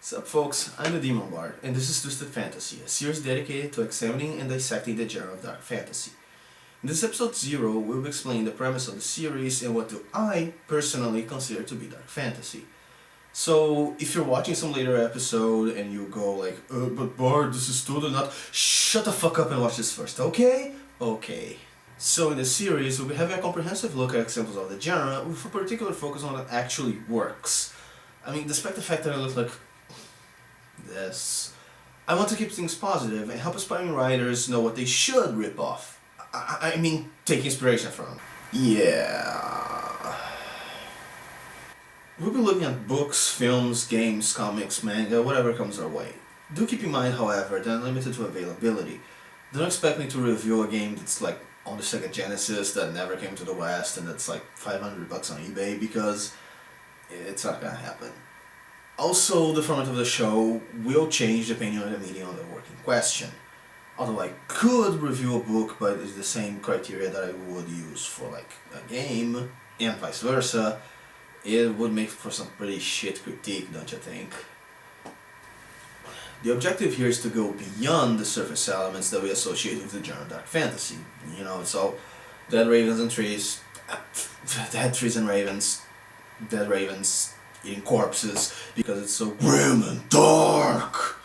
Sup folks, I'm the Demon Bard, and this is Twisted Fantasy, a series dedicated to examining and dissecting the genre of dark fantasy. In this episode 0, we'll be explaining the premise of the series and what do I personally consider to be dark fantasy. So, if you're watching some later episode and you go like, but Bard, this is totally not... Shut the fuck up and watch this first, okay? Okay. So in this series, we'll be having a comprehensive look at examples of the genre with a particular focus on what actually works. I mean, despite the fact that I look like this, I want to keep things positive and help aspiring writers know what they should rip off. I mean, take inspiration from. Yeah. We'll be looking at books, films, games, comics, manga, whatever comes our way. Do keep in mind, however, that I'm limited to availability. Don't expect me to review a game that's like on the Sega Genesis that never came to the West and that's like $500 on eBay, because it's not gonna happen. Also, the format of the show will change depending on the medium of the work in question. Although I could review a book by the same criteria that I would use for like a game, and vice versa, it would make for some pretty shit critique, don't you think? The objective here is to go beyond the surface elements that we associate with the genre dark fantasy. You know, it's all dead ravens and trees, dead trees and ravens, dead ravens eating corpses, because it's so grim and dark.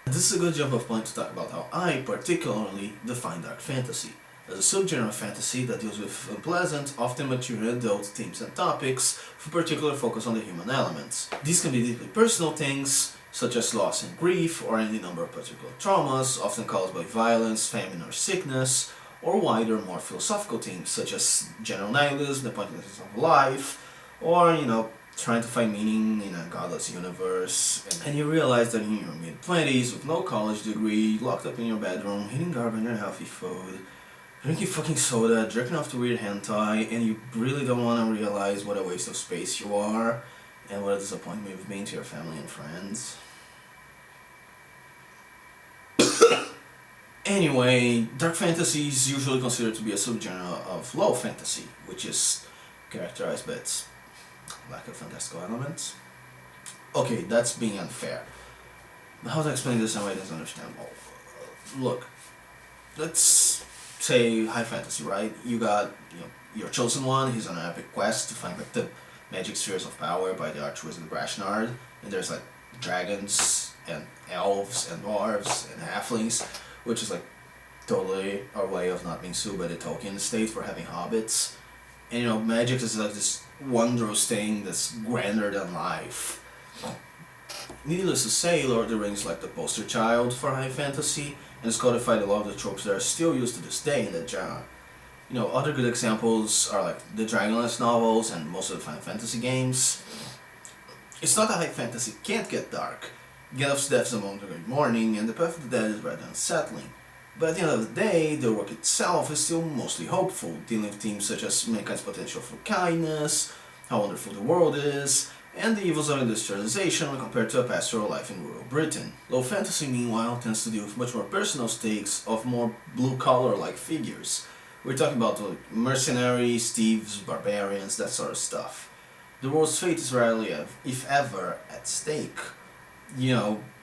This is a good jump off point to talk about how I particularly define dark fantasy as a subgenre of fantasy that deals with unpleasant, often mature adult themes and topics with a particular focus on the human elements. These can be deeply personal things, such as loss and grief, or any number of particular traumas, often caused by violence, famine, or sickness, or wider, more philosophical themes, such as general nihilism, the pointlessness of life, or, trying to find meaning in a godless universe. And you realize that in your mid-20s, with no college degree, locked up in your bedroom, eating garbage and unhealthy food, drinking fucking soda, jerking off to weird hentai, and you really don't want to realize what a waste of space you are, and what a disappointment you've been to your family and friends. Anyway, dark fantasy is usually considered to be a subgenre of low fantasy, which is characterized by its lack of fantastical elements. Okay, that's being unfair. How to explain this in a way that's understandable? Look, let's say high fantasy, right? You got your chosen one. He's on an epic quest to find like the magic spheres of power by the archwizard Brashnard, and there's like dragons and elves and dwarves and halflings, which is like totally our way of not being sued by the Tolkien estate for having hobbits. And magic is like this wondrous thing that's grander than life. Needless to say, Lord of the Rings is like the poster child for high fantasy, and it's codified a lot of the tropes that are still used to this day in that genre. Other good examples are like the Dragonlance novels and most of the Final Fantasy games. It's not that high fantasy can't get dark. Gandalf's death is among the Great Mourning, and the Path of the Dead is rather unsettling. But at the end of the day, the work itself is still mostly hopeful, dealing with themes such as mankind's potential for kindness, how wonderful the world is, and the evils of industrialization when compared to a pastoral life in rural Britain. Low fantasy, meanwhile, tends to deal with much more personal stakes of more blue-collar-like figures. We're talking about mercenaries, thieves, barbarians, that sort of stuff. The world's fate is rarely, if ever, at stake.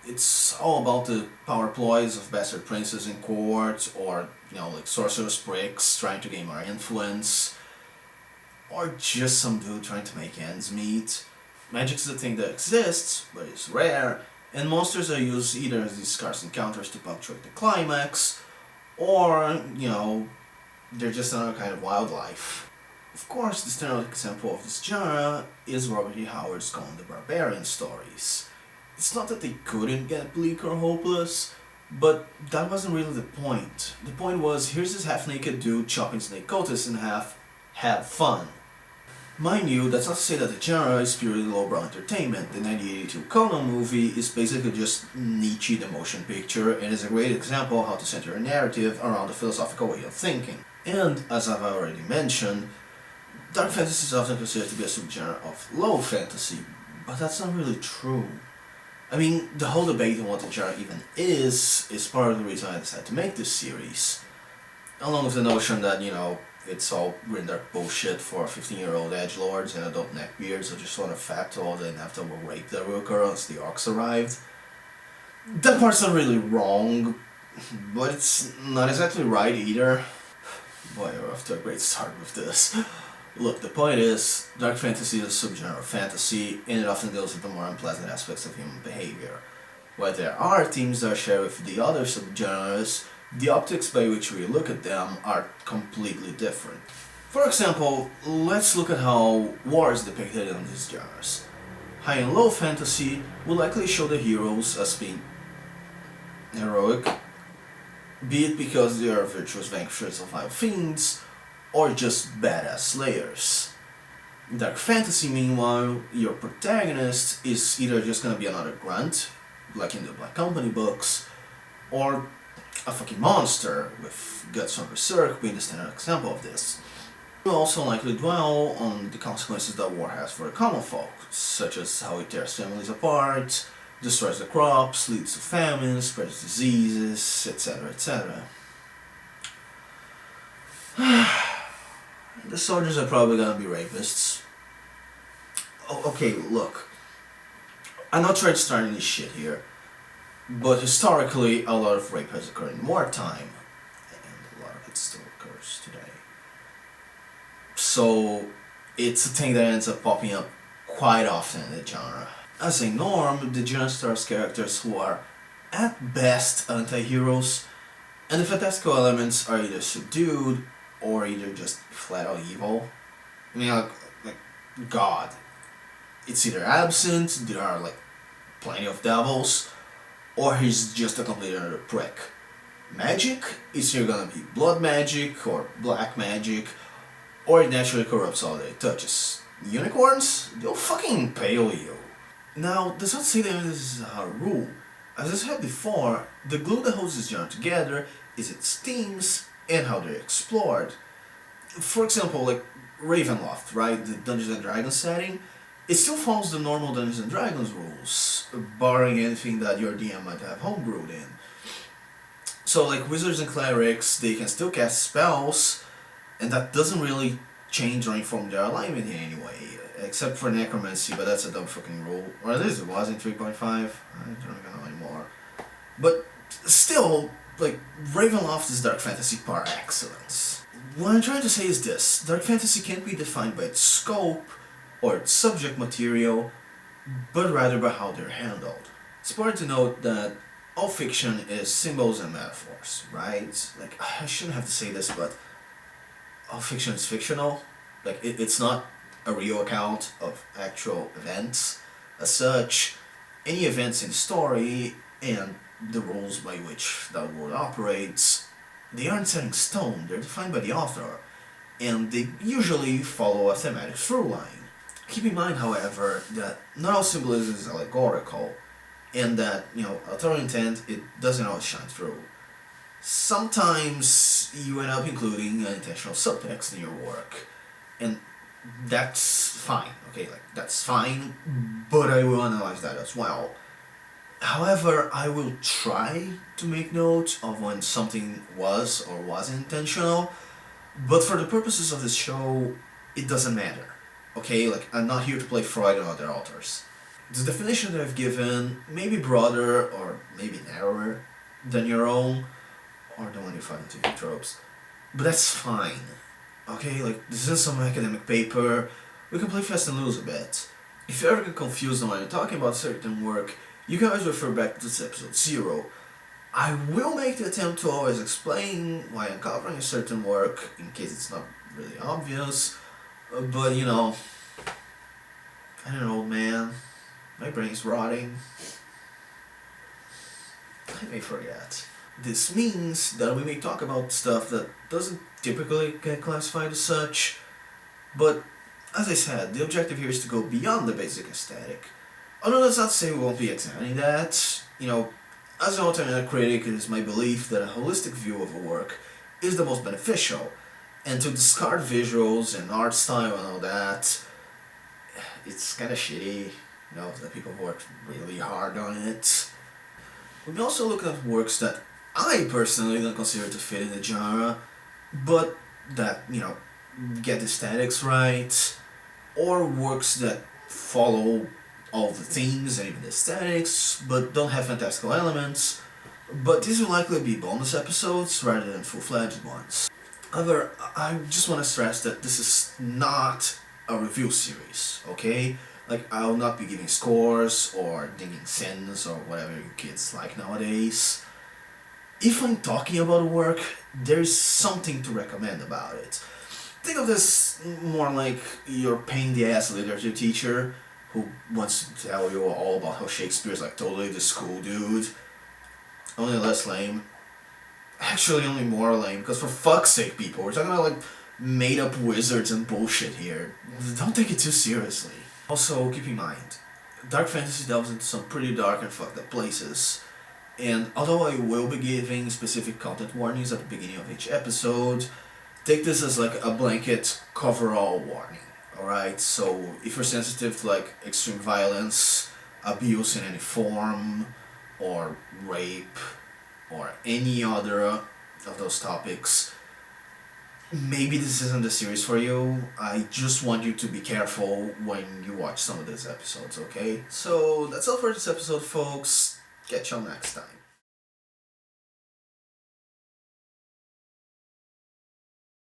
It's all about the power ploys of bastard princes in court, or, like sorcerer's pricks trying to gain more influence, or just some dude trying to make ends meet. Magic is a thing that exists, but it's rare, and monsters are used either as these scarce encounters to punctuate the climax, or, they're just another kind of wildlife. Of course, the standard example of this genre is Robert E. Howard's Conan the Barbarian stories. It's not that they couldn't get bleak or hopeless, but that wasn't really the point. The point was, here's this half-naked dude chopping snake cultists in half, have fun. Mind you, that's not to say that the genre is purely lowbrow entertainment. The 1982 Conan movie is basically just Nietzsche the motion picture, and is a great example of how to center a narrative around a philosophical way of thinking. And, as I've already mentioned, dark fantasy is often considered to be a subgenre of low fantasy, but that's not really true. I mean, the whole debate on what the genre even is part of the reason I decided to make this series. Along with the notion that, It's all grindark bullshit for 15-year-old edgelords and adult neckbeards who just want to fap to all the inevitable rape that will occur once the orcs arrived. That part's not really wrong, but it's not exactly right either. Boy, we're off to a great start with this. Look, the point is, dark fantasy is a subgenre of fantasy, and it often deals with the more unpleasant aspects of human behavior. While there are themes that share with the other subgenres, the optics by which we look at them are completely different. For example, let's look at how war is depicted in these genres. High and low fantasy will likely show the heroes as being heroic, be it because they are virtuous vanquishers of vile fiends, or just badass slayers. In dark fantasy, meanwhile, your protagonist is either just gonna be another grunt, like in the Black Company books, or a fucking monster, with Guts from Berserk being the standard example of this. We'll also likely dwell on the consequences that war has for the common folk, such as how it tears families apart, destroys the crops, leads to famine, spreads diseases, etc., etc. The soldiers are probably gonna be rapists. Oh, okay, look. I'm not trying to start any shit here, but historically a lot of rape has occurred in wartime, and a lot of it still occurs today. So it's a thing that ends up popping up quite often in the genre. As a norm, the genre stars characters who are at best anti-heroes, and the fantastical elements are either subdued or either just flat out evil. I mean, like God. It's either absent, there are like plenty of devils, or he's just a complete utter prick. Magic is either gonna be blood magic or black magic, or it naturally corrupts all that it touches. Unicorns? They'll fucking impale you. Now, does not say that this is a rule. As I said before, the glue that holds this genre together is its themes and how they're explored. For example, like Ravenloft, right? The Dungeons and Dragons setting, it still follows the normal Dungeons and Dragons rules, barring anything that your DM might have homebrewed in. So like wizards and clerics, they can still cast spells, and that doesn't really change or inform their alignment in any way, except for necromancy, but that's a dumb fucking rule. Or at least it was in 3.5, I don't even know anymore. But still, like, Ravenloft is dark fantasy par excellence. What I'm trying to say is this: dark fantasy can't be defined by its scope or its subject material, but rather by how they're handled. It's important to note that all fiction is symbols and metaphors, right? Like, I shouldn't have to say this, but all fiction is fictional. Like, it's not a real account of actual events. As such, any events in the story and the rules by which that world operates, they aren't set in stone, they're defined by the author, and they usually follow a thematic through line. Keep in mind, however, that not all symbolism is allegorical, and that, authorial intent, it doesn't always shine through. Sometimes you end up including an intentional subtext in your work, and that's fine, okay, like, that's fine, but I will analyze that as well. However, I will try to make note of when something was or wasn't intentional, but for the purposes of this show, it doesn't matter, okay? Like, I'm not here to play Freud on other authors. The definition that I've given may be broader or maybe narrower than your own, or the one you find in TV tropes, but that's fine, okay? Like, this isn't some academic paper, we can play fast and loose a bit. If you ever get confused on when you're talking about certain work, you can always refer back to this episode 0. I will make the attempt to always explain why I'm covering a certain work, in case it's not really obvious, but I'm an old man, my brain's rotting, I may forget. This means that we may talk about stuff that doesn't typically get classified as such, but as I said, the objective here is to go beyond the basic aesthetic. Although that's not to say we won't be examining that. As an author and a critic, it is my belief that a holistic view of a work is the most beneficial, and to discard visuals and art style and all that, it's kinda shitty, that people worked really hard on it. We'll be also looking at works that I personally don't consider to fit in the genre, but that, get the aesthetics right, or works that follow all the themes and even the aesthetics, but don't have fantastical elements. But these will likely be bonus episodes rather than full-fledged ones. However, I just want to stress that this is not a review series, okay? Like, I'll not be giving scores or dinging sins or whatever you kids like nowadays. If I'm talking about a work, there's something to recommend about it. Think of this more like your pain-in-the-ass literature teacher who wants to tell you all about how Shakespeare's like totally the school dude. Only less lame. Actually, only more lame, because for fuck's sake, people, we're talking about like made-up wizards and bullshit here. Don't take it too seriously. Also, keep in mind, dark fantasy delves into some pretty dark and fucked up places. And although I will be giving specific content warnings at the beginning of each episode, take this as like a blanket cover-all warning. Alright, so if you're sensitive to like extreme violence, abuse in any form, or rape, or any other of those topics, maybe this isn't the series for you. I just want you to be careful when you watch some of these episodes, okay? So that's all for this episode, folks. Catch y'all next time.